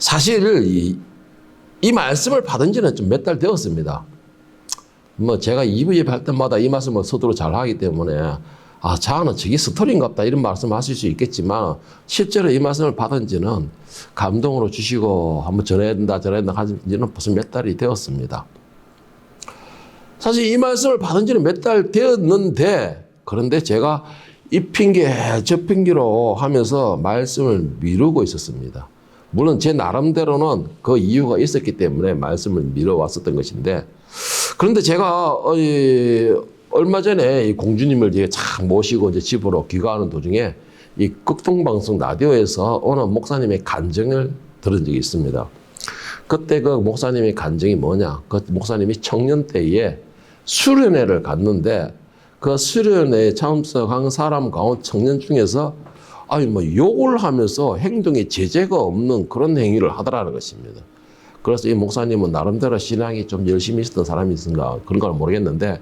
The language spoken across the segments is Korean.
사실 이 말씀을 받은 지는 좀 몇 달 되었습니다. 뭐 제가 2부 예배할 때마다 이 말씀을 서두로 잘 하기 때문에 자는 저게 스토리인갑다 이런 말씀 하실 수 있겠지만 실제로 이 말씀을 받은 지는 감동으로 주시고 한번 전해야 된다 하신 지는 벌써 몇 달이 되었습니다. 사실 이 말씀을 받은 지는 몇 달 되었는데 그런데 제가 이 핑계 저 핑계로 하면서 말씀을 미루고 있었습니다. 물론 제 나름대로는 그 이유가 있었기 때문에 말씀을 미뤄왔었던 것인데 그런데 제가 얼마 전에 이 공주님을 이제 착 모시고 이제 집으로 귀가하는 도중에 이 극동방송 라디오에서 어느 목사님의 간증을 들은 적이 있습니다. 그때 그 목사님의 간증이 뭐냐? 그 목사님이 청년 때에 수련회를 갔는데 그 수련회에 참석한 사람 가운데 청년 중에서 욕을 하면서 행동에 제재가 없는 그런 행위를 하더라는 것입니다. 그래서 이 목사님은 나름대로 신앙이 좀 열심히 있었던 사람이 있는가 그런 걸 모르겠는데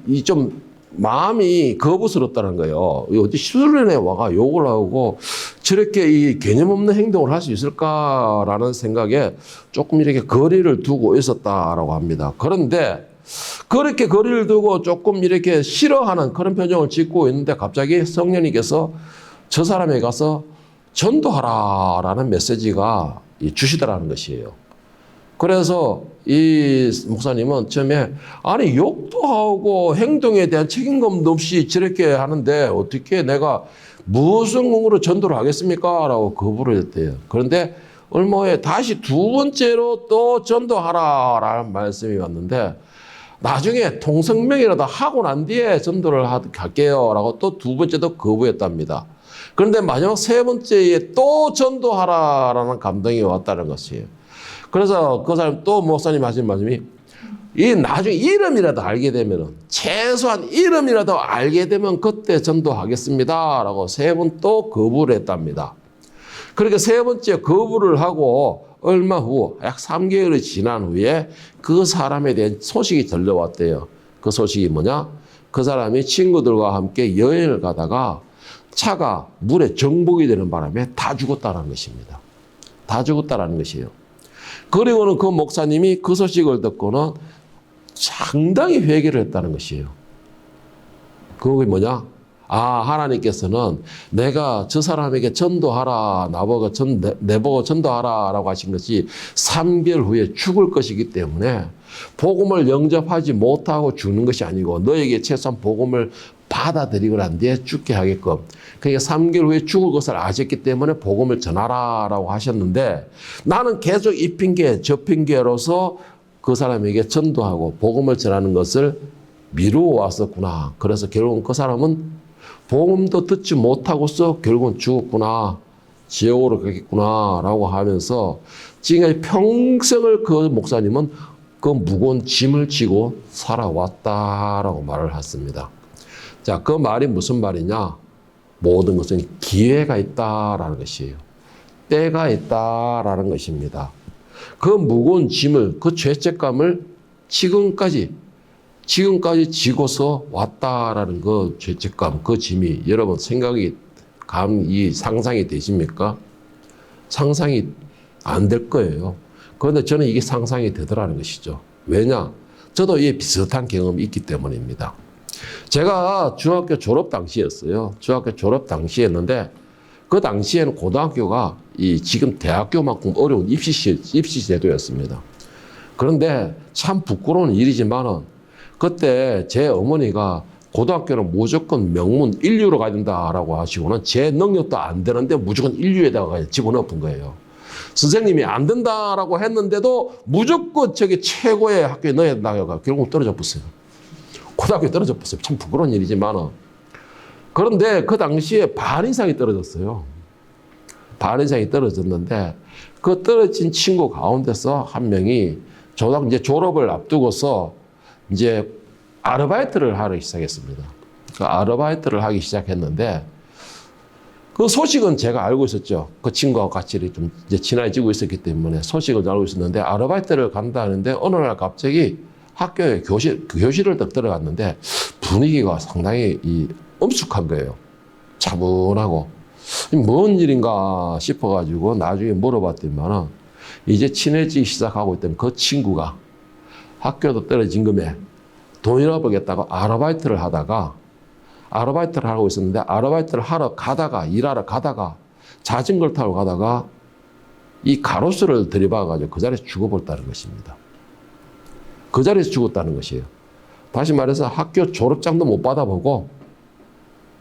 이 좀 마음이 거부스럽다는 거예요. 어디 수련회 와가 욕을 하고 저렇게 이 개념 없는 행동을 할 수 있을까라는 생각에 조금 이렇게 거리를 두고 있었다라고 합니다. 그런데 그렇게 거리를 두고 조금 이렇게 싫어하는 그런 표정을 짓고 있는데 갑자기 성령님께서 저 사람에 가서 전도하라라는 메시지가 주시더라는 것이에요. 그래서 이 목사님은 처음에 욕도 하고 행동에 대한 책임감도 없이 저렇게 하는데 어떻게 내가 무슨 공으로 전도를 하겠습니까? 라고 거부를 했대요. 그런데 얼마 후에 다시 두 번째로 또 전도하라라는 말씀이 왔는데 나중에 통성명이라도 하고 난 뒤에 전도를 할게요 라고 또 두 번째도 거부했답니다. 그런데 마지막 세 번째에 또 전도하라라는 감동이 왔다는 것이에요. 그래서 그 사람 또 목사님 하신 말씀이 나중에 이름이라도 알게 되면 최소한 이름이라도 알게 되면 그때 전도하겠습니다 라고 세 번 또 거부를 했답니다. 그렇게 세 번째 거부를 하고 얼마 후 약 3개월이 지난 후에 그 사람에 대한 소식이 들려왔대요. 그 소식이 뭐냐? 그 사람이 친구들과 함께 여행을 가다가 차가 물에 정복이 되는 바람에 다 죽었다는 것입니다. 다 죽었다는 것이에요. 그리고는 그 목사님이 그 소식을 듣고는 상당히 회개를 했다는 것이에요. 그게 뭐냐? 하나님께서는 내가 저 사람에게 전도하라, 내보고 전도하라라고 하신 것이 3개월 후에 죽을 것이기 때문에 복음을 영접하지 못하고 죽는 것이 아니고 너에게 최소한 복음을 받아들이고 난 뒤에 죽게 하게끔 그러니까 3개월 후에 죽을 것을 아셨기 때문에 복음을 전하라라고 하셨는데 나는 계속 이 핑계 저 핑계로서 그 사람에게 전도하고 복음을 전하는 것을 미루어 왔었구나. 그래서 결국은 그 사람은 복음도 듣지 못하고서 결국은 죽었구나. 지옥으로 가겠구나 라고 하면서 지금까지 평생을 그 목사님은 그 무거운 짐을 지고 살아왔다라고 말을 했습니다. 자, 그 말이 무슨 말이냐? 모든 것은 기회가 있다라는 것이에요. 때가 있다라는 것입니다. 그 무거운 짐을, 그 죄책감을 지금까지 지고서 왔다라는 그 죄책감, 그 짐이 여러분 상상이 되십니까? 상상이 안 될 거예요. 그런데 저는 이게 상상이 되더라는 것이죠. 왜냐? 저도 이 비슷한 경험이 있기 때문입니다. 제가 중학교 졸업 당시였어요. 중학교 졸업 당시였는데 그 당시에는 고등학교가 지금 대학교만큼 어려운 입시 제도였습니다. 그런데 참 부끄러운 일이지만은 그때 제 어머니가 고등학교는 무조건 명문 인류로 가야 된다라고 하시고는 제 능력도 안 되는데 무조건 인류에다가 집어넣은 거예요. 선생님이 안 된다라고 했는데도 무조건 저기 최고의 학교에 넣어야 된다고 결국 떨어져 버렸어요. 고등학교에 떨어져 버렸어요. 참 부끄러운 일이지만은. 그런데 그 당시에 반 이상이 떨어졌어요. 반 이상이 떨어졌는데 그 떨어진 친구 가운데서 한 명이 이제 졸업을 앞두고서 이제 아르바이트를 하기 시작했습니다. 그 아르바이트를 하기 시작했는데 그 소식은 제가 알고 있었죠. 그 친구하고 같이 좀 이제 친해지고 있었기 때문에 소식을 알고 있었는데 아르바이트를 간다는데 어느 날 갑자기 학교에 교실을 딱 들어갔는데 분위기가 상당히 엄숙한 거예요. 차분하고 뭔 일인가 싶어가지고 나중에 물어봤더니만은 이제 친해지기 시작하고 있던 그 친구가 학교도 떨어진 금에 돈이나 벌겠다고 아르바이트를 하고 있었는데 아르바이트를 하러 가다가 일하러 가다가 자전거를 타고 가다가 이 가로수를 들이박아가지고 그 자리에서 죽어버렸다는 것입니다. 그 자리에서 죽었다는 것이에요. 다시 말해서 학교 졸업장도 못 받아보고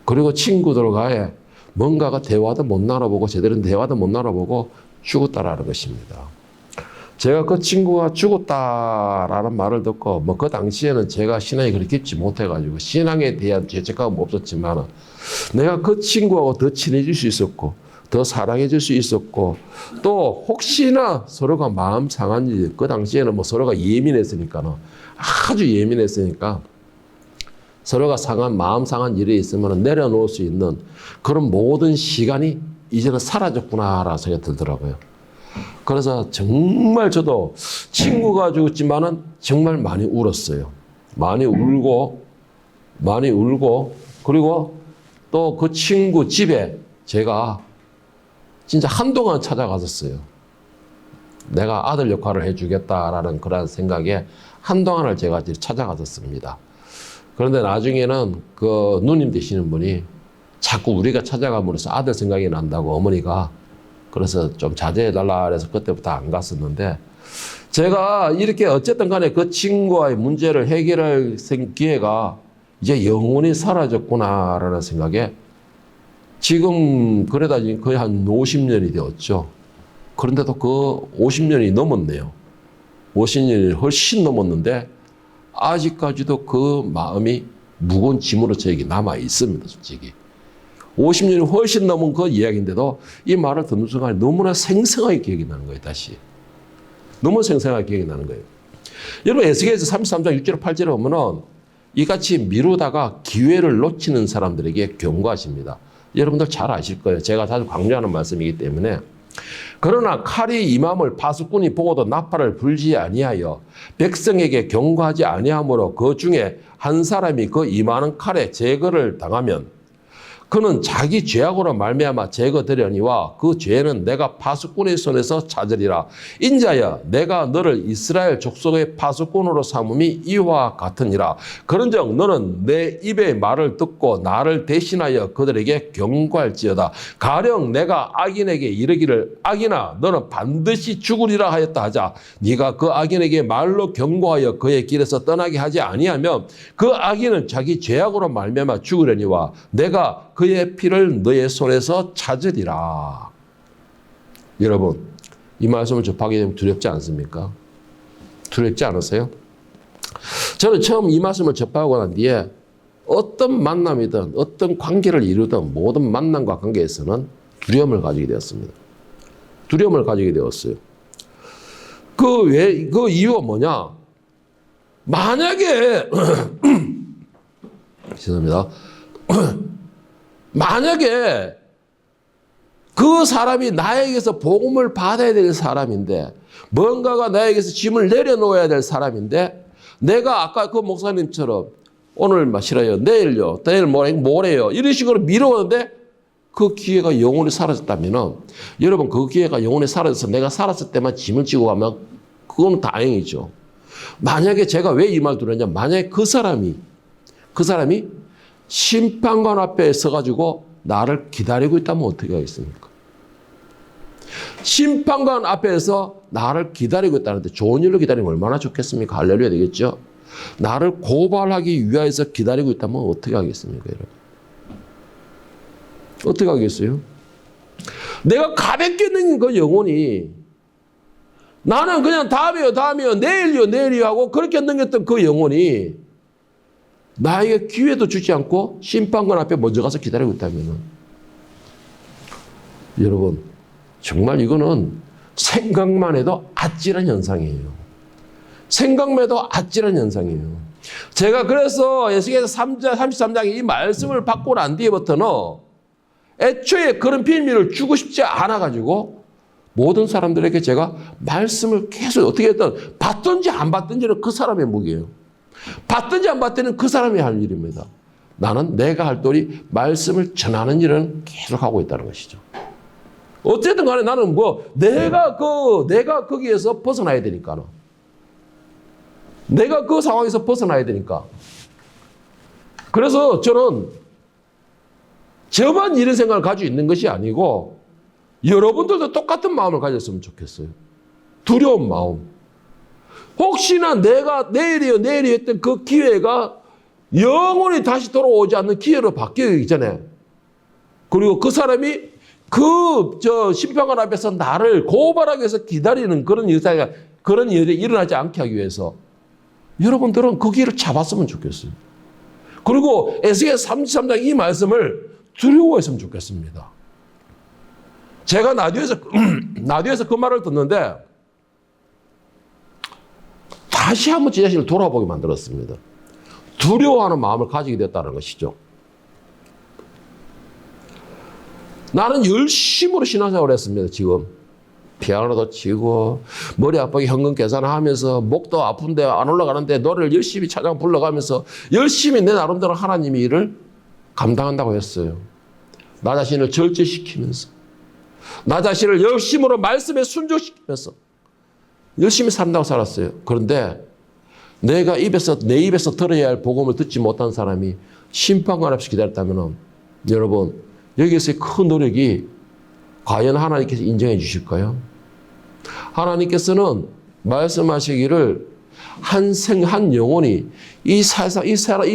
그리고 친구들과의 뭔가가 대화도 못 나눠보고 제대로 대화도 못 나눠보고 죽었다라는 것입니다. 제가 그 친구가 죽었다라는 말을 듣고 뭐 그 당시에는 제가 신앙이 그렇게 깊지 못해가지고 신앙에 대한 죄책감은 없었지만 내가 그 친구하고 더 친해질 수 있었고 더 사랑해질 수 있었고 또 혹시나 서로가 마음 상한 일, 그 당시에는 뭐 서로가 예민했으니까 아주 예민했으니까 서로가 마음 상한 일이 있으면 내려놓을 수 있는 그런 모든 시간이 이제는 사라졌구나라는 생각이 들더라고요. 그래서 정말 저도 친구가 죽었지만은 정말 많이 울었어요. 많이 울고 그리고 또 그 친구 집에 제가 진짜 한동안 찾아갔었어요. 내가 아들 역할을 해주겠다라는 그런 생각에 한동안을 제가 찾아갔었습니다. 그런데 나중에는 그 누님 되시는 분이 자꾸 우리가 찾아가면서 아들 생각이 난다고 어머니가 그래서 좀 자제해달라 그래서 그때부터 안 갔었는데 제가 이렇게 어쨌든 간에 그 친구와의 문제를 해결할 기회가 이제 영원히 사라졌구나라는 생각에 지금 그러다 거의 한 50년이 되었죠. 그런데도 그 50년이 넘었네요. 50년이 훨씬 넘었는데 아직까지도 그 마음이 무거운 짐으로 저에게 남아 있습니다, 솔직히. 50년이 훨씬 넘은 그 이야기인데도 이 말을 듣는 순간에 너무나 생생하게 기억이 나는 거예요, 다시. 너무 생생하게 기억이 나는 거예요. 여러분, 에스겔서 33장 6절 8절에 보면은 이같이 미루다가 기회를 놓치는 사람들에게 경고하십니다. 여러분들 잘 아실 거예요. 제가 자주 강조하는 말씀이기 때문에. 그러나 칼이 임함을 파수꾼이 보고도 나팔을 불지 아니하여 백성에게 경고하지 아니하므로 그 중에 한 사람이 그 임하는 칼에 제거를 당하면 그는 자기 죄악으로 말미암아 제거되려니와 그 죄는 내가 파수꾼의 손에서 찾으리라. 인자여 내가 너를 이스라엘 족속의 파수꾼으로 삼음이 이와 같으니라. 그런즉 너는 내 입의 말을 듣고 나를 대신하여 그들에게 경고할지어다. 가령 내가 악인에게 이르기를 악인아 너는 반드시 죽으리라 하였다 하자. 네가 그 악인에게 말로 경고하여 그의 길에서 떠나게 하지 아니하면 그 악인은 자기 죄악으로 말미암아 죽으려니와 내가 그의 피를 너의 손에서 찾으리라. 여러분, 이 말씀을 접하게 되면 두렵지 않습니까? 두렵지 않으세요? 저는 처음 이 말씀을 접하고 난 뒤에 어떤 만남이든 어떤 관계를 이루든 모든 만남과 관계에서는 두려움을 가지게 되었습니다. 두려움을 가지게 되었어요. 그 이유가 뭐냐? 만약에 죄송합니다. 만약에 그 사람이 나에게서 복음을 받아야 될 사람인데 뭔가가 나에게서 짐을 내려놓아야 될 사람인데 내가 아까 그 목사님처럼 오늘 싫어요, 내일 모레요 이런 식으로 미루었는데 그 기회가 영원히 사라졌다면 여러분 그 기회가 영원히 사라져서 내가 살았을 때만 짐을 지고 가면 그건 다행이죠. 만약에 제가 왜 이 말 들었냐, 만약에 그 사람이 심판관 앞에 서가지고 나를 기다리고 있다면 어떻게 하겠습니까? 심판관 앞에서 나를 기다리고 있다는데 좋은 일로 기다리면 얼마나 좋겠습니까? 할렐루야 되겠죠? 나를 고발하기 위하여서 기다리고 있다면 어떻게 하겠습니까, 여러분? 어떻게 하겠어요? 내가 가볍게 느낀 그 영혼이 나는 그냥 다음이요, 내일이요 하고 그렇게 넘겼던 그 영혼이 나에게 기회도 주지 않고 심판관 앞에 먼저 가서 기다리고 있다면 여러분 정말 이거는 생각만 해도 아찔한 현상이에요. 생각만 해도 아찔한 현상이에요. 제가 그래서 에스겔서 33장에 이 말씀을 받고 난 뒤에부터는 애초에 그런 빌미를 주고 싶지 않아가지고 모든 사람들에게 제가 말씀을 계속 어떻게 했든 받든지 안 받든지는 그 사람의 무게예요. 받든지 안 받든지는 그 사람이 할 일입니다. 나는 내가 할 도리 말씀을 전하는 일은 계속 하고 있다는 것이죠. 어쨌든 간에 나는 내가 거기에서 벗어나야 되니까. 내가 그 상황에서 벗어나야 되니까. 그래서 저는 저만 이런 생각을 가지고 있는 것이 아니고 여러분들도 똑같은 마음을 가졌으면 좋겠어요. 두려운 마음. 혹시나 내가 내일이 했던 그 기회가 영원히 다시 돌아오지 않는 기회로 바뀌기 전에, 그리고 그 사람이 심판관 앞에서 나를 고발하기 위해서 기다리는 그런 일이 일어나지 않게 하기 위해서 여러분들은 그 기회를 잡았으면 좋겠어요. 그리고 에스겔 33장 이 말씀을 두려워했으면 좋겠습니다. 제가 라디오에서 그 말을 듣는데 다시 한번 제 자신을 돌아보게 만들었습니다. 두려워하는 마음을 가지게 됐다는 것이죠. 나는 열심으로 신앙생활을 했습니다. 지금 피아노도 치고 머리 아프게 현금 계산하면서 목도 아픈데 안 올라가는데 노래를 열심히 찬양 불러가면서 열심히 내 나름대로 하나님의 일을 감당한다고 했어요. 나 자신을 절제시키면서 나 자신을 열심으로 말씀에 순종시키면서 열심히 산다고 살았어요. 그런데 내 입에서 들어야 할 복음을 듣지 못한 사람이 심판관 앞에서 기다렸다면 여러분 여기에서의 큰 노력이 과연 하나님께서 인정해 주실까요? 하나님께서는 말씀하시기를 한 영혼이 이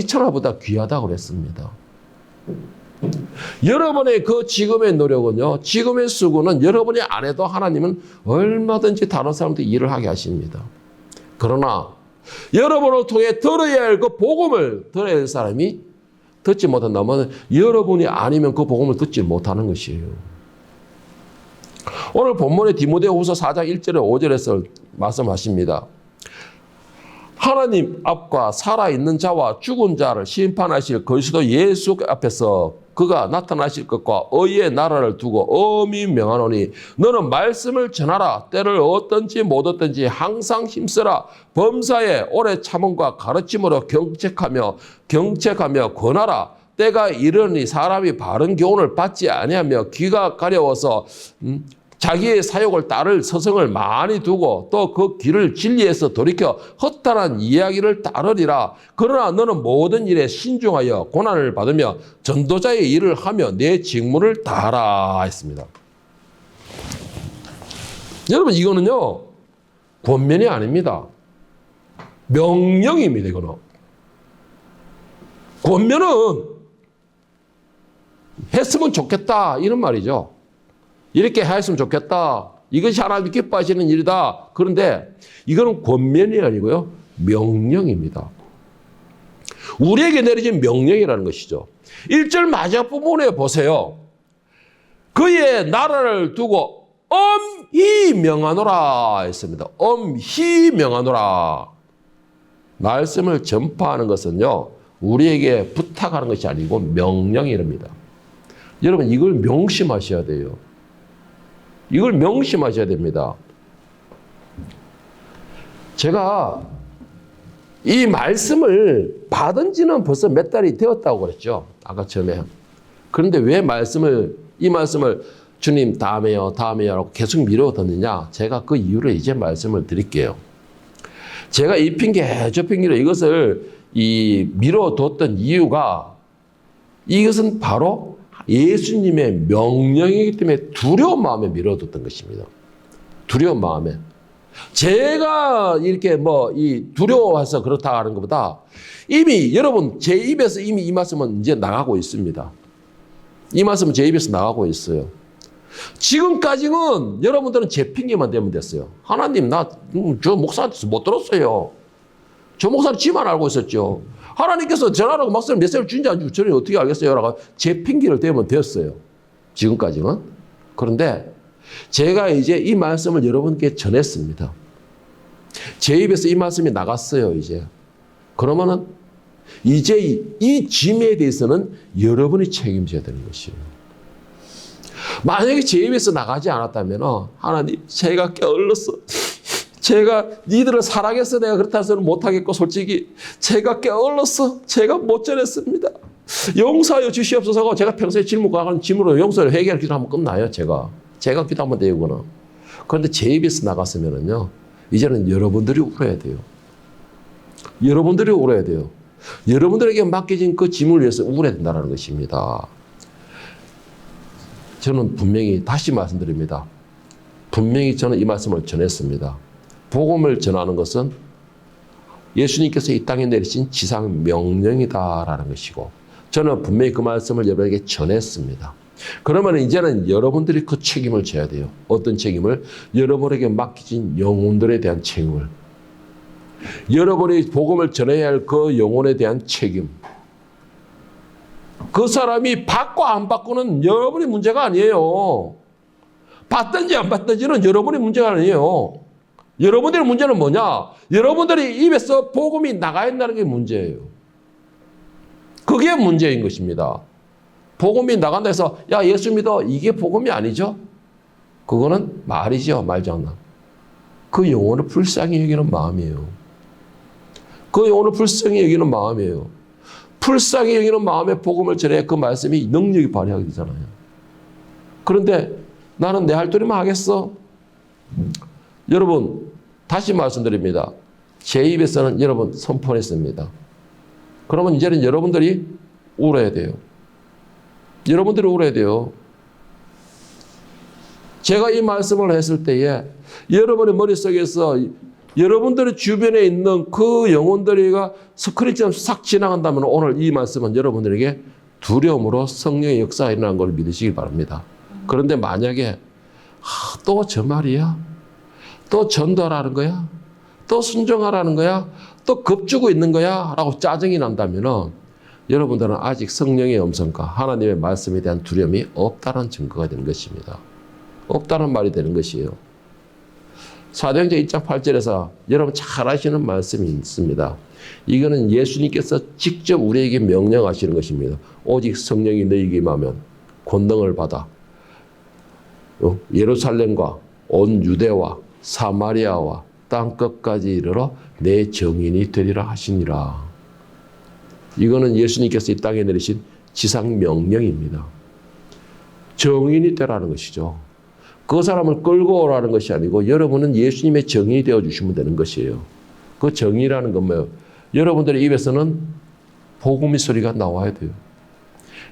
천하보다 귀하다고 그랬습니다. 여러분의 그 지금의 노력은요, 지금의 수고는 여러분이 안 해도 하나님은 얼마든지 다른 사람들 일을 하게 하십니다. 그러나 여러분을 통해 들어야 할 그 복음을 들어야 할 사람이 듣지 못한다면 여러분이 아니면 그 복음을 듣지 못하는 것이에요. 오늘 본문의 디모데후서 4장 1절에 5절에서 말씀하십니다. 하나님 앞과 살아있는 자와 죽은 자를 심판하실 그리스도 예수 앞에서 그가 나타나실 것과 의의 나라를 두고 엄히 명하노니 너는 말씀을 전하라. 때를 얻든지 못 얻든지 항상 힘쓰라. 범사에 오래 참음과 가르침으로 경책하며 권하라. 때가 이르니 사람이 바른 교훈을 받지 아니하며 귀가 가려워서 자기의 사욕을 따를 서성을 많이 두고 또 그 길을 진리에서 돌이켜 허탄한 이야기를 따르리라. 그러나 너는 모든 일에 신중하여 고난을 받으며 전도자의 일을 하며 내 직무를 다하라 했습니다. 여러분 이거는요 권면이 아닙니다. 명령입니다. 이거는. 권면은 했으면 좋겠다 이런 말이죠. 이렇게 했으면 좋겠다. 이것이 하나님 기뻐하시는 일이다. 그런데 이거는 권면이 아니고요. 명령입니다. 우리에게 내려진 명령이라는 것이죠. 1절 마지막 부분에 보세요. 그의 나라를 두고 엄히 명하노라 했습니다. 엄히 명하노라. 말씀을 전파하는 것은요. 우리에게 부탁하는 것이 아니고 명령이랍니다. 여러분 이걸 명심하셔야 돼요. 이걸 명심하셔야 됩니다. 제가 이 말씀을 받은 지는 벌써 몇 달이 되었다고 그랬죠. 아까 처음에. 그런데 왜 이 말씀을 주님 다음에요 라고 계속 미뤄뒀느냐. 제가 그 이유를 이제 말씀을 드릴게요. 제가 이 핑계 저 핑계로 이것을 미뤄뒀던 이유가 이것은 바로 예수님의 명령이기 때문에 두려운 마음에 미뤄뒀던 것입니다. 두려운 마음에. 제가 이렇게 두려워해서 그렇다 하는 것보다 이미 여러분 제 입에서 이미 이 말씀은 이제 나가고 있습니다. 이 말씀은 제 입에서 나가고 있어요. 지금까지는 여러분들은 제 핑계만 대면 됐어요. 하나님 저 목사한테서 못 들었어요. 저 목사는 지만 알고 있었죠. 하나님께서 전하라고 막상 메시지를 준지 안 주고 저는 어떻게 알겠어요? 라고 제 핑계를 대면 되었어요. 지금까지는. 그런데 제가 이제 이 말씀을 여러분께 전했습니다. 제 입에서 이 말씀이 나갔어요, 이제. 그러면은 이제 이 짐에 대해서는 여러분이 책임져야 되는 것이에요. 만약에 제 입에서 나가지 않았다면 하나님 제가 게을렀어. 제가 니들을 사랑해서 내가 그렇다 해서는 못하겠고 솔직히 제가 게을렀어. 제가 못 전했습니다. 용서하여 주시옵소서가 제가 평소에 질문하는 질문으로 용서를 회개할 기도하면 끝나요. 제가 기도하면 돼요. 그거는. 그런데 제 입에서 나갔으면은요, 이제는 여러분들이 울어야 돼요. 여러분들이 울어야 돼요. 여러분들에게 맡겨진 그 짐을 위해서 울어야 된다는 것입니다. 저는 분명히 다시 말씀드립니다. 분명히 저는 이 말씀을 전했습니다. 복음을 전하는 것은 예수님께서 이 땅에 내리신 지상 명령이다라는 것이고, 저는 분명히 그 말씀을 여러분에게 전했습니다. 그러면 이제는 여러분들이 그 책임을 져야 돼요. 어떤 책임을? 여러분에게 맡겨진 영혼들에 대한 책임을. 여러분이 복음을 전해야 할 그 영혼에 대한 책임. 그 사람이 받고 안 받고는 여러분의 문제가 아니에요. 받든지 안 받든지는 여러분의 문제가 아니에요. 여러분들의 문제는 뭐냐? 여러분들이 입에서 복음이 나가야 한다는 게 문제예요. 그게 문제인 것입니다. 복음이 나간다 해서 야 예수 믿어, 이게 복음이 아니죠? 그거는 말이죠. 말장난. 그 영혼을 불쌍히 여기는 마음이에요. 그 영혼을 불쌍히 여기는 마음이에요. 불쌍히 여기는 마음에 복음을 전해 그 말씀이 능력이 발휘하게 되잖아요. 그런데 나는 내 할 도리만 하겠어. 여러분 다시 말씀드립니다. 제 입에서는 여러분 선포했습니다. 그러면 이제는 여러분들이 울어야 돼요. 여러분들이 울어야 돼요. 제가 이 말씀을 했을 때에 여러분의 머릿속에서 여러분들의 주변에 있는 그 영혼들이가 스크린처럼 싹 지나간다면 오늘 이 말씀은 여러분들에게 두려움으로 성령의 역사가 일어난 걸 믿으시기 바랍니다. 그런데 만약에 또 저 말이야? 또 전도하라는 거야? 또 순종하라는 거야? 또 겁주고 있는 거야? 라고 짜증이 난다면 여러분들은 아직 성령의 음성과 하나님의 말씀에 대한 두려움이 없다는 증거가 되는 것입니다. 없다는 말이 되는 것이에요. 사도행전 1장 8절에서 여러분 잘 아시는 말씀이 있습니다. 이거는 예수님께서 직접 우리에게 명령하시는 것입니다. 오직 성령이 너희에게 임하면 권능을 받아 예루살렘과 온 유대와 사마리아와 땅 끝까지 이르러 내 증인이 되리라 하시니라. 이거는 예수님께서 이 땅에 내리신 지상 명령입니다. 증인이 되라는 것이죠. 그 사람을 끌고 오라는 것이 아니고 여러분은 예수님의 증인이 되어주시면 되는 것이에요. 그 증인이라는 건 뭐예요? 여러분들의 입에서는 복음의 소리가 나와야 돼요.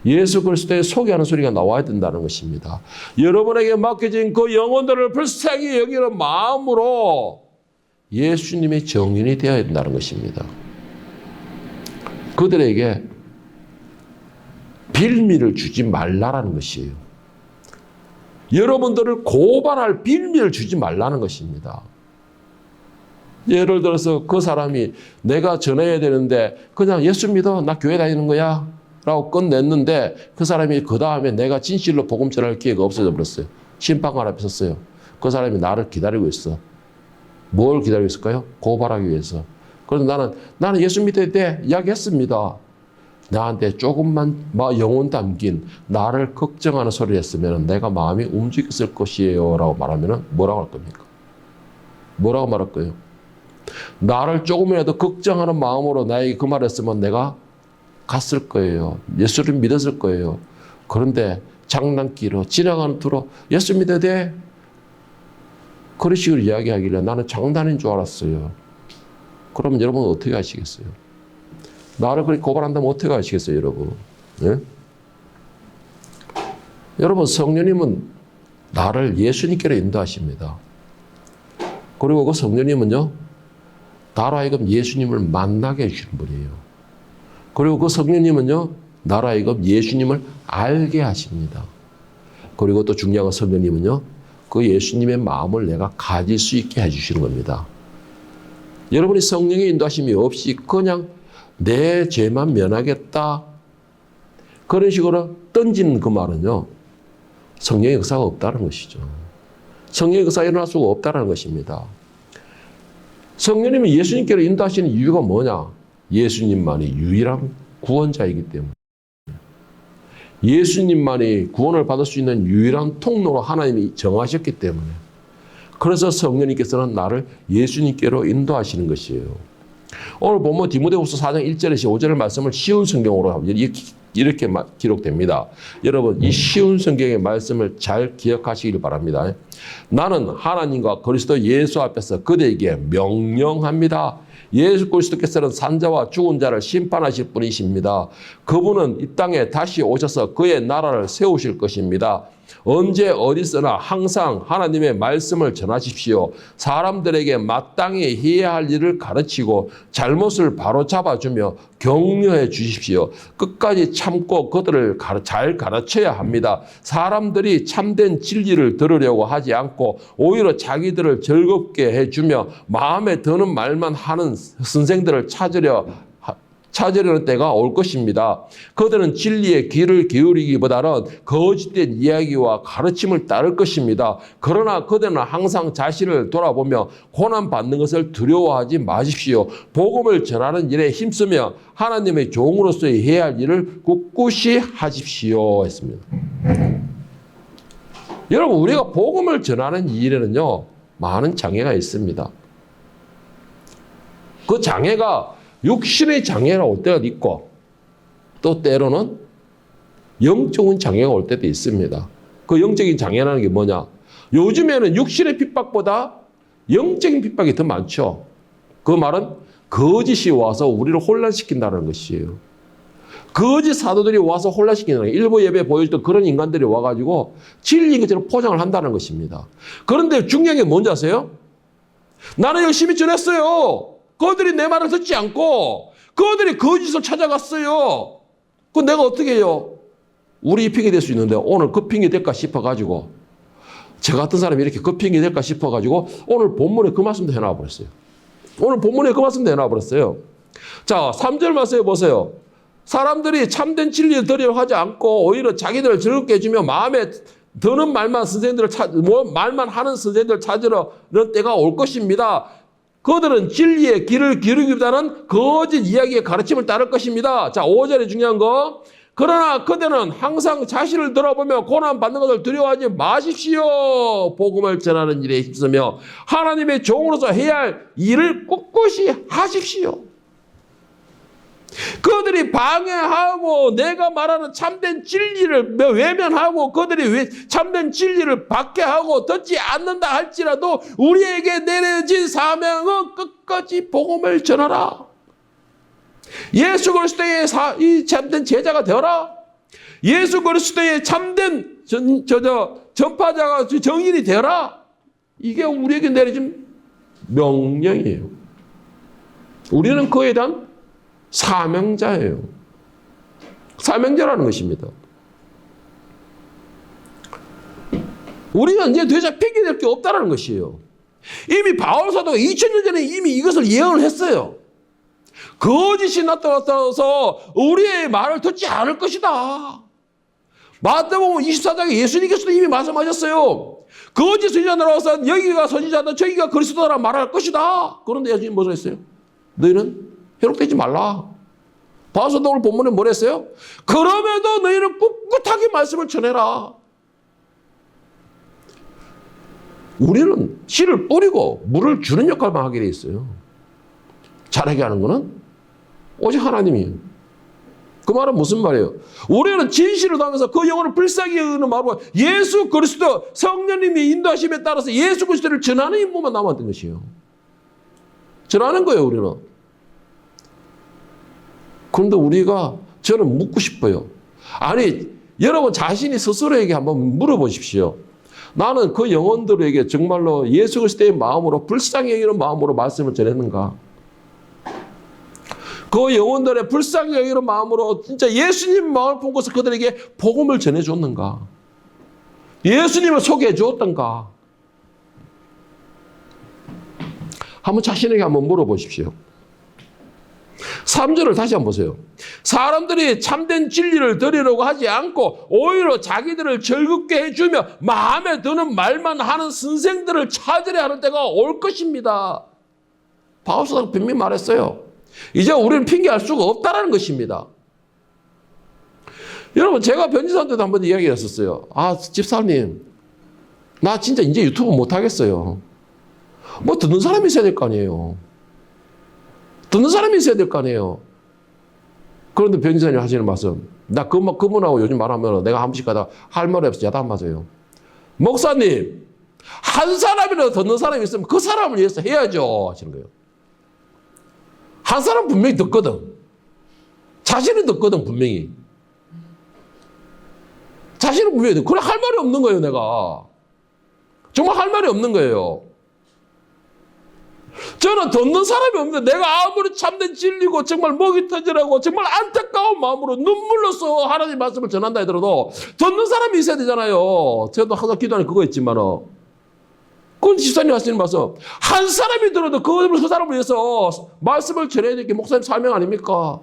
예수 그리스도의 소개하는 소리가 나와야 된다는 것입니다. 여러분에게 맡겨진 그 영혼들을 불쌍히 여기는 마음으로 예수님의 증인이 되어야 된다는 것입니다. 그들에게 빌미를 주지 말라라는 것이에요. 여러분들을 고발할 빌미를 주지 말라는 것입니다. 예를 들어서 그 사람이 내가 전해야 되는데 그냥 예수 믿어, 나 교회 다니는 거야 라고 끝냈는데 그 사람이 그 다음에 내가 진실로 복음 전할 기회가 없어져 버렸어요. 심판관 앞에 섰어요. 그 사람이 나를 기다리고 있어. 뭘 기다리고 있을까요? 고발하기 위해서. 그래서 나는 예수 믿어야 돼 이야기했습니다. 나한테 조금만 영혼 담긴 나를 걱정하는 소리를 했으면 내가 마음이 움직였을 것이에요 라고 말하면 뭐라고 할 겁니까? 뭐라고 말할 거예요? 나를 조금이라도 걱정하는 마음으로 나에게 그 말을 했으면 내가 갔을 거예요. 예수를 믿었을 거예요. 그런데 장난기로 지나가는 투로 예수 믿어야 돼? 그런 식으로 이야기하길래 나는 장난인 줄 알았어요. 그러면 여러분은 어떻게 하시겠어요? 나를 그렇게 고발한다면 어떻게 하시겠어요, 여러분? 예? 여러분, 성령님은 나를 예수님께로 인도하십니다. 그리고 그 성령님은요, 나로 하여금 예수님을 만나게 해주시는 분이에요. 그리고 그 성령님은요, 나로 하여금 예수님을 알게 하십니다. 그리고 또 중요한 건 성령님은요, 그 예수님의 마음을 내가 가질 수 있게 해주시는 겁니다. 여러분이 성령의 인도하심이 없이 그냥 내 죄만 면하겠다. 그런 식으로 던지는 그 말은요. 성령의 역사가 없다는 것이죠. 성령의 역사가 일어날 수가 없다는 것입니다. 성령님이 예수님께로 인도하시는 이유가 뭐냐? 예수님만이 유일한 구원자이기 때문에. 예수님만이 구원을 받을 수 있는 유일한 통로로 하나님이 정하셨기 때문에. 그래서 성령님께서는 나를 예수님께로 인도하시는 것이에요. 오늘 본문 디모데후서 4장 1절에서 5절의 말씀을 쉬운 성경으로 이렇게 기록됩니다. 여러분, 이 쉬운 성경의 말씀을 잘 기억하시길 바랍니다. 나는 하나님과 그리스도 예수 앞에서 그대에게 명령합니다. 예수 그리스도께서는 산자와 죽은 자를 심판하실 분이십니다. 그분은 이 땅에 다시 오셔서 그의 나라를 세우실 것입니다. 언제 어디서나 항상 하나님의 말씀을 전하십시오. 사람들에게 마땅히 해야 할 일을 가르치고 잘못을 바로잡아주며 격려해 주십시오. 끝까지 참고 그들을 잘 가르쳐야 합니다. 사람들이 참된 진리를 들으려고 하지 않고 오히려 자기들을 즐겁게 해주며 마음에 드는 말만 하는 선생들을 찾으려는 때가 올 것입니다. 그들은 진리의 귀를 기울이기보다는 거짓된 이야기와 가르침을 따를 것입니다. 그러나 그들은 항상 자신을 돌아보며 고난받는 것을 두려워하지 마십시오. 복음을 전하는 일에 힘쓰며 하나님의 종으로서 해야 할 일을 꿋꿋이 하십시오 했습니다. 여러분, 우리가 복음을 전하는 일에는요, 많은 장애가 있습니다. 그 장애가 육신의 장애가 올 때가 있고 또 때로는 영적인 장애가 올 때도 있습니다. 그 영적인 장애라는 게 뭐냐? 요즘에는 육신의 핍박보다 영적인 핍박이 더 많죠. 그 말은 거짓이 와서 우리를 혼란시킨다는 것이에요. 거짓 사도들이 와서 혼란시키는 거예요. 일부 예배 보여줄 때 그런 인간들이 와가지고 진리인 것처럼 포장을 한다는 것입니다. 그런데 중요한 게 뭔지 아세요? 나는 열심히 전했어요. 그들이 내 말을 듣지 않고 그들이 거짓을 찾아갔어요. 그럼 내가 어떻게 해요? 우리 핑계 될 수 있는데 오늘 그 핑계 될까 싶어가지고 저 같은 사람이 이렇게 그 핑계 될까 싶어가지고 오늘 본문에 그 말씀도 해놔버렸어요. 오늘 본문에 그 말씀도 해놔버렸어요. 자, 3절 말씀해 보세요. 사람들이 참된 진리를 들으려고 하지 않고 오히려 자기들을 즐겁게 해주며 마음에 드는 말만 말만 하는 선생님들을 찾으려는 때가 올 것입니다. 그들은 진리의 귀를 기르기보다는 거짓 이야기의 가르침을 따를 것입니다. 자, 5절에 중요한 거. 그러나 그들은 항상 자신을 돌아보며 고난받는 것을 두려워하지 마십시오. 복음을 전하는 일에 힘쓰며 하나님의 종으로서 해야 할 일을 꿋꿋이 하십시오. 그들이 방해하고 내가 말하는 참된 진리를 외면하고 그들이 참된 진리를 박해하고 듣지 않는다 할지라도 우리에게 내려진 사명은 끝까지 복음을 전하라. 예수 그리스도의 이 참된 제자가 되어라. 예수 그리스도의 참된 전파자가 정인이 되어라. 이게 우리에게 내려진 명령이에요. 우리는 그에 대한 사명자예요. 사명자라는 것입니다. 우리가 이제 더 이상 핑계댈 게 없다는 것이에요. 이미 바울 사도가 2000년 전에 이미 이것을 예언을 했어요. 거짓이 나타나서 우리의 말을 듣지 않을 것이다. 마태복음 24장에 예수님께서도 이미 말씀하셨어요. 거짓 선지자 나와서 여기가 선지자다 저기가 그리스도라 말할 것이다. 그런데 예수님 뭐라 했어요? 너희는 회복되지 말라. 바울 사도 오늘 본문에 뭐라 했어요? 그럼에도 너희는 꿋꿋하게 말씀을 전해라. 우리는 씨를 뿌리고 물을 주는 역할만 하게 돼 있어요. 잘하게 하는 거는 오직 하나님이에요. 그 말은 무슨 말이에요? 우리는 진실을 당해서 그 영혼을 불쌍히 여기는 말로 예수 그리스도 성령님이 인도하심에 따라서 예수 그리스도를 전하는 임무만 남았던 것이에요. 전하는 거예요, 우리는. 그런데 저는 묻고 싶어요. 아니, 여러분 자신이 스스로에게 한번 물어보십시오. 나는 그 영혼들에게 정말로 예수 그리스도의 마음으로 불쌍히 여기는 마음으로 말씀을 전했는가? 그 영혼들의 불쌍히 여기는 마음으로 진짜 예수님 마음을 품고서 그들에게 복음을 전해줬는가? 예수님을 소개해 주었던가? 한번 자신에게 한번 물어보십시오. 3절을 다시 한번 보세요. 사람들이 참된 진리를 들으려고 하지 않고 오히려 자기들을 즐겁게 해주며 마음에 드는 말만 하는 선생들을 찾으려 하는 때가 올 것입니다. 바울 사도가 분명히 말했어요. 이제 우리는 핑계할 수가 없다는 것입니다. 여러분, 제가 변지사한테도 한번 이야기했었어요. 아, 집사님, 나 진짜 이제 유튜브 못하겠어요. 뭐 듣는 사람이 있어야 될 거 아니에요. 듣는 사람이 있어야 될 거 아니에요. 그런데 변지사님 하시는 말씀, 나 그분하고 요즘 말하면 내가 한 번씩 가다가 할 말이 없어 야단 맞아요. 목사님, 한 사람이라도 듣는 사람이 있으면 그 사람을 위해서 해야죠 하시는 거예요. 한 사람 분명히 듣거든. 자신은 듣거든 분명히. 자신은 분명히 듣고 그래 할 말이 없는 거예요 내가. 정말 할 말이 없는 거예요. 저는 듣는 사람이 없는데 내가 아무리 참된 진리고 정말 목이 터지라고 정말 안타까운 마음으로 눈물로써 하나님 말씀을 전한다 하더라도 듣는 사람이 있어야 되잖아요. 저도 항상 기도하는 그거 있지만 그건 집사님 하시는 말씀. 한 사람이 들어도 그 사람을 위해서 말씀을 전해야 될 게 목사님 사명 아닙니까?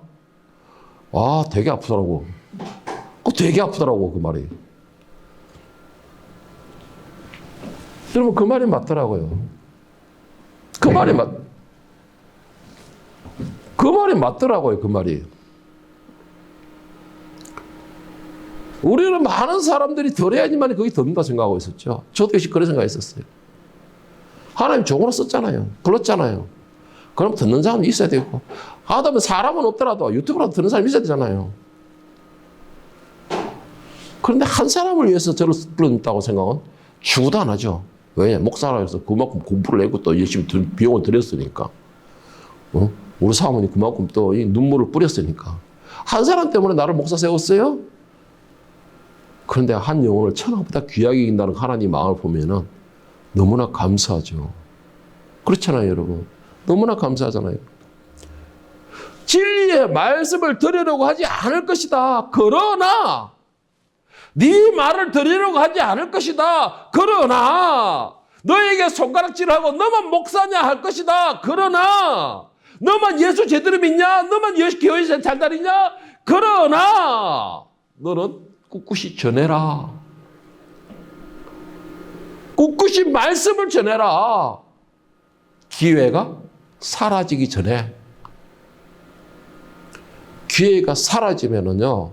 와 되게 아프더라고. 되게 아프더라고 그 말이. 여러분 그 말이 맞더라고요. 그 말이 맞더라고요, 그 말이. 우리는 많은 사람들이 들어야지만 거기 듣는다 생각하고 있었죠. 저도 역시 그런 생각했었어요. 하나님 종으로 썼잖아요. 불렀잖아요. 그럼 듣는 사람이 있어야 되고. 하다면 사람은 없더라도 유튜브라도 듣는 사람이 있어야 되잖아요. 그런데 한 사람을 위해서 저를 불렀다고 생각은 죽어도 안 하죠. 왜? 목사라서 그만큼 공부를 내고 또 열심히 비용을 들였으니까. 우리 사모님 그만큼 또 이 눈물을 뿌렸으니까. 한 사람 때문에 나를 목사 세웠어요? 그런데 한 영혼을 천하보다 귀하게 이긴다는 하나님 마음을 보면은 너무나 감사하죠. 그렇잖아요, 여러분. 너무나 감사하잖아요. 진리의 말씀을 들으려고 하지 않을 것이다. 그러나 네 말을 들으려고 하지 않을 것이다. 그러나 너에게 손가락질하고 너만 목사냐 할 것이다. 그러나 너만 예수 제대로 믿냐? 너만 예수 교회에서 잘 다니냐? 그러나 너는 꿋꿋이 전해라. 꿋꿋이 말씀을 전해라. 기회가 사라지기 전에. 기회가 사라지면은요,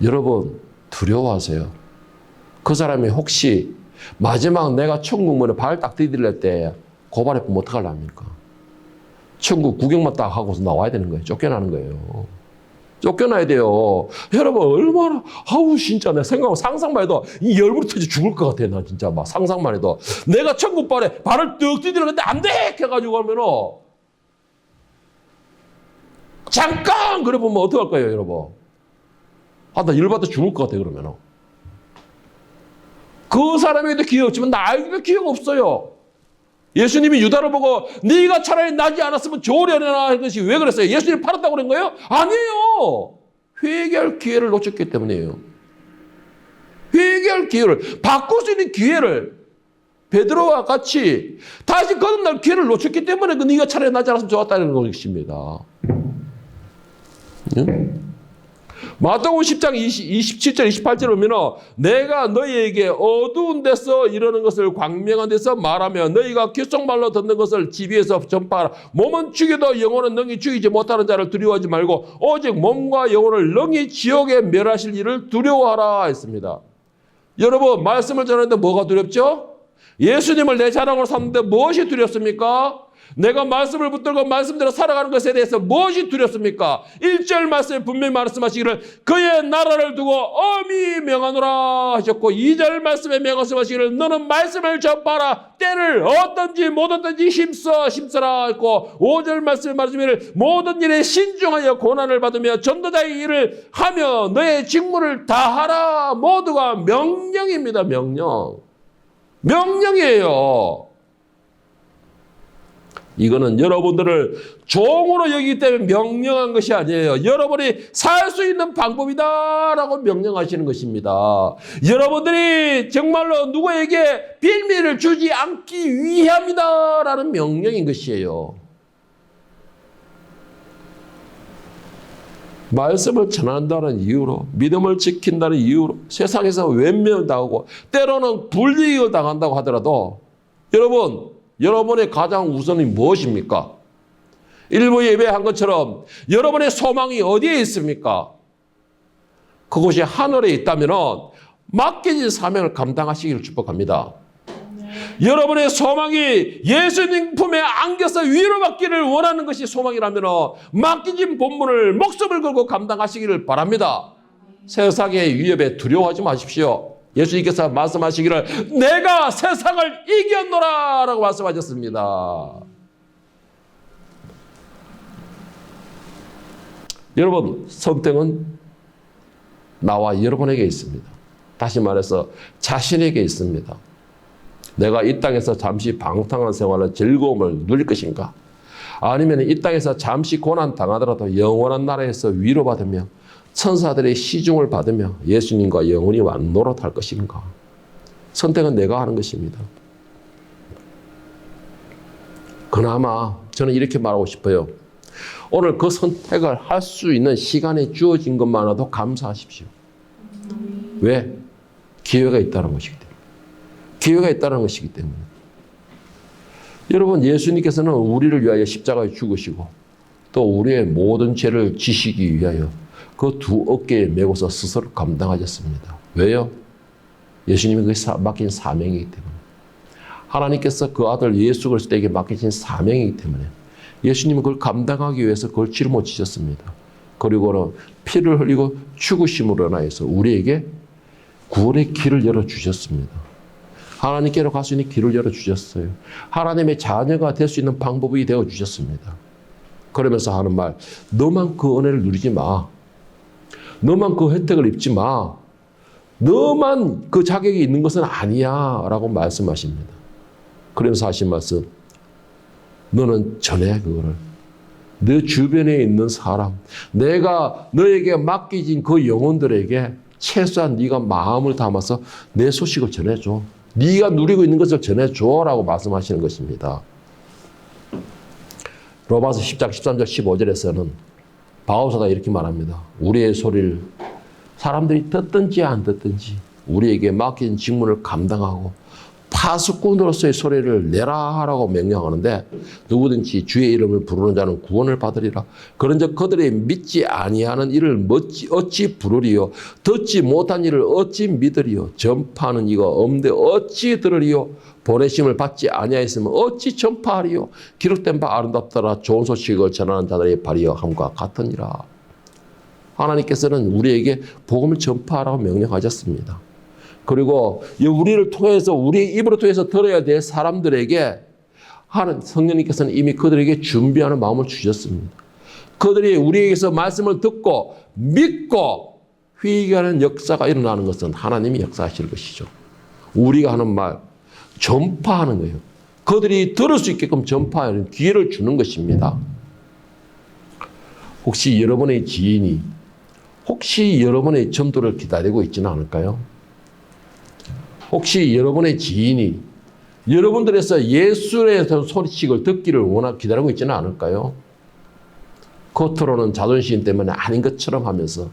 여러분 두려워하세요. 그 사람이 혹시 마지막 내가 천국 문에 발을 딱 디딜 때 고발해보면 어떡하려합니까? 천국 구경만 딱 하고서 나와야 되는 거예요. 쫓겨나는 거예요. 쫓겨나야 돼요. 여러분 얼마나 진짜 내 생각하고 상상만 해도 이 열불이 터져 죽을 것 같아. 나 진짜 막 상상만 해도 내가 천국 발을 뚝 디디는데 안 돼! 해가지고 하면은 잠깐 그래 보면 어떡할 거예요, 여러분? 나 열받아 죽을 것 같아, 그러면은. 그 사람에게도 기회 없지만 나에게도 기회가 없어요. 예수님이 유다를 보고 네가 차라리 나지 않았으면 좋으려나 한 것이 왜 그랬어요? 예수님이 팔았다고 그런 거예요? 아니에요. 회개할 기회를 놓쳤기 때문이에요. 회개할 기회를, 바꿀 수 있는 기회를 베드로와 같이 다시 거듭날 기회를 놓쳤기 때문에 네가 차라리 나지 않았으면 좋았다는 것입니다. 응? 마태복음 10장 27절 28절 보면 내가 너희에게 어두운 데서 이러는 것을 광명한 데서 말하며 너희가 귓속말로 듣는 것을 집에서 전파하라. 몸은 죽여도 영혼은 능히 죽이지 못하는 자를 두려워하지 말고 오직 몸과 영혼을 능히 지옥에 멸하실 일을 두려워하라 했습니다. 여러분 말씀을 전하는데 뭐가 두렵죠? 예수님을 내 자랑으로 삼는데 무엇이 두렵습니까? 내가 말씀을 붙들고 말씀대로 살아가는 것에 대해서 무엇이 두렵습니까? 1절 말씀에 분명히 말씀하시기를 그의 나라를 두고 엄히 명하노라 하셨고 2절 말씀에 명하시기를 너는 말씀을 전파하라. 때를 어떤지 못어떤지 힘써라 했고 5절 말씀에 말씀하시기를 모든 일에 신중하여 고난을 받으며 전도자의 일을 하며 너의 직무를 다하라. 모두가 명령입니다. 명령이에요. 이거는 여러분들을 종으로 여기기 때문에 명령한 것이 아니에요. 여러분이 살 수 있는 방법이다라고 명령하시는 것입니다. 여러분들이 정말로 누구에게 빌미를 주지 않기 위함이다라는 명령인 것이에요. 말씀을 전한다는 이유로, 믿음을 지킨다는 이유로 세상에서 외면을 당하고 때로는 불이익을 당한다고 하더라도 여러분의 가장 우선이 무엇입니까? 일부 예배한 것처럼 여러분의 소망이 어디에 있습니까? 그곳이 하늘에 있다면 맡겨진 사명을 감당하시기를 축복합니다. 여러분의 소망이 예수님 품에 안겨서 위로받기를 원하는 것이 소망이라면 맡기진 본분을 목숨을 걸고 감당하시기를 바랍니다. 세상의 위협에 두려워하지 마십시오. 예수님께서 말씀하시기를 내가 세상을 이겼노라 라고 말씀하셨습니다. 여러분, 선택은 나와 여러분에게 있습니다. 다시 말해서 자신에게 있습니다. 내가 이 땅에서 잠시 방탕한 생활의 즐거움을 누릴 것인가? 아니면 이 땅에서 잠시 고난 당하더라도 영원한 나라에서 위로받으며 천사들의 시중을 받으며 예수님과 영원히 노릇할 것인가? 선택은 내가 하는 것입니다. 그나마 저는 이렇게 말하고 싶어요. 오늘 그 선택을 할 수 있는 시간이 주어진 것만으로도 감사하십시오. 왜? 기회가 있다는 것이기 때문에. 기회가 있다는 것이기 때문에. 여러분, 예수님께서는 우리를 위하여 십자가에 죽으시고 또 우리의 모든 죄를 지시기 위하여 그 두 어깨에 메고서 스스로 감당하셨습니다. 왜요? 예수님이 그게 맡긴 사명이기 때문에. 하나님께서 그 아들 예수 그리스도에게 맡기신 사명이기 때문에 예수님은 그걸 감당하기 위해서 그걸 짊어지셨습니다. 그리고는 피를 흘리고 죽으심으로 인하여서 우리에게 구원의 길을 열어주셨습니다. 하나님께로 갈 수 있는 길을 열어주셨어요. 하나님의 자녀가 될 수 있는 방법이 되어주셨습니다. 그러면서 하는 말, 너만 그 은혜를 누리지 마. 너만 그 혜택을 입지 마. 너만 그 자격이 있는 것은 아니야 라고 말씀하십니다. 그러면서 하신 말씀, 너는 전해 그거를. 내 주변에 있는 사람, 내가 너에게 맡기진 그 영혼들에게 최소한 네가 마음을 담아서 내 소식을 전해줘. 네가 누리고 있는 것을 전해줘라고 말씀하시는 것입니다. 로마서 10장 13절 15절에서는 바울사가 이렇게 말합니다. 우리의 소리를 사람들이 듣든지 안 듣든지 우리에게 맡긴 직무를 감당하고 파수꾼으로서의 소리를 내라 하라고 명령하는데 누구든지 주의 이름을 부르는 자는 구원을 받으리라. 그런즉 그들이 믿지 아니하는 일을 어찌 부르리요. 듣지 못한 일을 어찌 믿으리요. 전파하는 이가 없는데 어찌 들으리요. 보내심을 받지 아니하였으면 어찌 전파하리요. 기록된 바 아름답더라. 좋은 소식을 전하는 자들의 발이여 함과 같으니라. 하나님께서는 우리에게 복음을 전파하라고 명령하셨습니다. 그리고 우리를 통해서 우리의 입으로 통해서 들어야 될 사람들에게 성령님께서는 이미 그들에게 준비하는 마음을 주셨습니다. 그들이 우리에게서 말씀을 듣고 믿고 회개하는 역사가 일어나는 것은 하나님이 역사하실 것이죠. 우리가 하는 말 전파하는 거예요. 그들이 들을 수 있게끔 전파하는 기회를 주는 것입니다. 혹시 여러분의 지인이 혹시 여러분의 전도를 기다리고 있지는 않을까요? 혹시 여러분의 지인이 여러분들에서 예수의 소식을 듣기를 기다리고 있지는 않을까요? 겉으로는 자존심 때문에 아닌 것처럼 하면서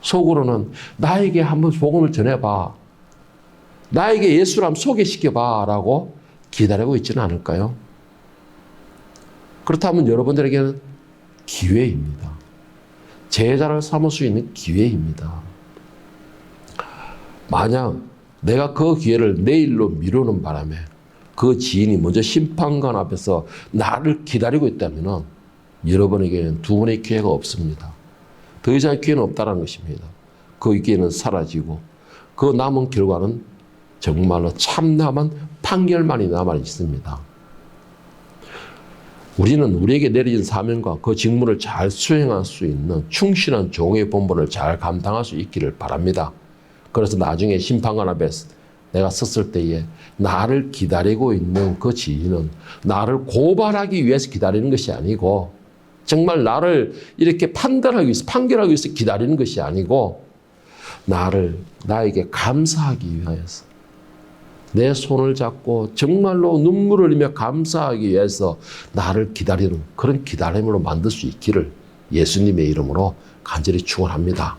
속으로는 나에게 한번 복음을 전해봐. 나에게 예수를 한번 소개시켜봐 라고 기다리고 있지는 않을까요? 그렇다면 여러분들에게는 기회입니다. 제자를 삼을 수 있는 기회입니다. 만약 내가 그 기회를 내일로 미루는 바람에 그 지인이 먼저 심판관 앞에서 나를 기다리고 있다면 여러분에게는 두 번의 기회가 없습니다. 더 이상의 기회는 없다는 것입니다. 그 기회는 사라지고 그 남은 결과는 정말로 참담한 판결만이 남아 있습니다. 우리는 우리에게 내려진 사명과 그 직무를 잘 수행할 수 있는 충실한 종의 본분을 잘 감당할 수 있기를 바랍니다. 그래서 나중에 심판관 앞에 내가 섰을 때에 나를 기다리고 있는 그 지인은 나를 고발하기 위해서 기다리는 것이 아니고 정말 나를 이렇게 판단하기 위해서 판결하기 위해서 기다리는 것이 아니고 나에게 감사하기 위해서 내 손을 잡고 정말로 눈물을 흘리며 감사하기 위해서 나를 기다리는 그런 기다림으로 만들 수 있기를 예수님의 이름으로 간절히 축원합니다.